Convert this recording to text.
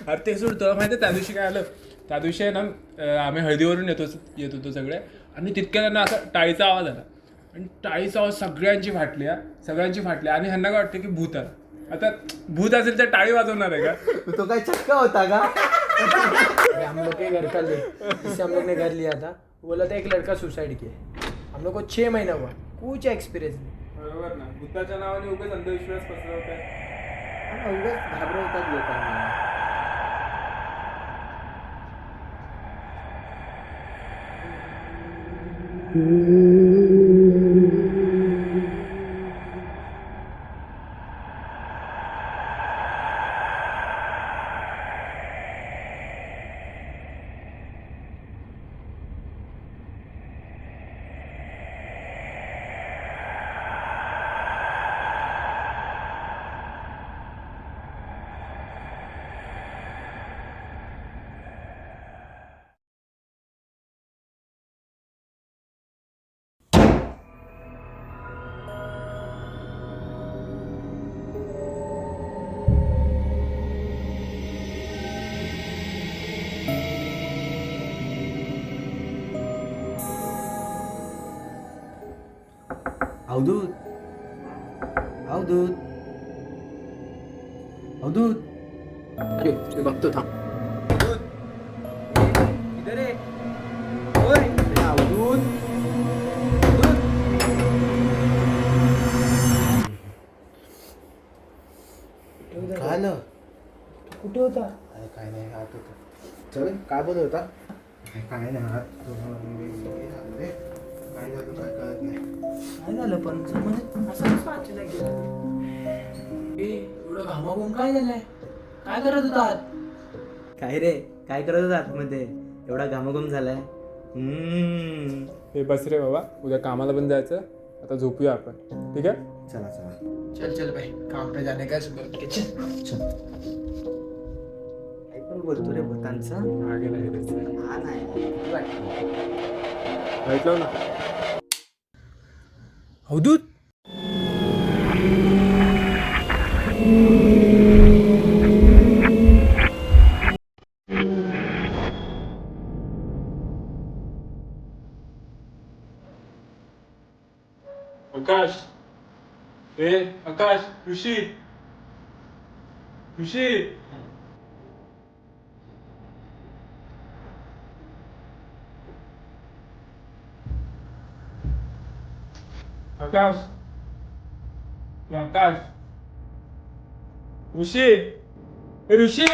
अरे ते सोड, तुला माहिती त्या दिवशी काय आलं? त्या दिवशी आहे ना, आम्ही हळदीवरून येत होतो सगळे, आणि तितक्या ना असा टाळीचा आवाज आला, आणि टाळीचा आवाज सगळ्यांची फाटली, आणि ह्यांना काय वाटतं की भूत आला. आता भूत असेल तर टाळी वाजवणार आहे का? तो काय चक्का होता का? हम लोग के घर का ले, जिससे हम लोग ने घर लिया था, बोला था एक लड़का सुसाइड किया. हम लोग को 6 महीना हुआ, कुछ एक्सपीरियंस नहीं. बरोबर ना, भूताच्या नावाने उगाच अंधविश्वास पसरवत आहे. उगाच घाबरवतात लोकांना. अवधूत, अवधूत, अवधूत. अरे मी बघतो थांब. इधर ये. ओय, अरे अवधूत. अवधूत. काय आलं? कुठे होता? अरे काय नाही, हात होता. चल, काय बोलत होता? काय नाही, हात रे. काय झालं काय कळत नाही. काय झालं पण म्हणजे असं कसं अचानक गेलं? एवढं घामाघूम काय झालंय? काय करत होता आत? काय रे, काय करत होता आतमध्ये? एवढा घामाघूम झालाय. हे बस रे बाबा, उद्या कामाला पण जायचं, आता झोपूया आपण, ठीक आहे? चला चला. चल चल भाई, काम पे जाने का सुबह उठ के चल. चल. काय पण बोलतो रे भूतांचं? मागे नाही गेलं. हा नाही. ऐकलं ना? अवधूत, आकाश, आकाश, ऋषी, ऋषी. आकाश, आकाश, ऋषी, ऋषी.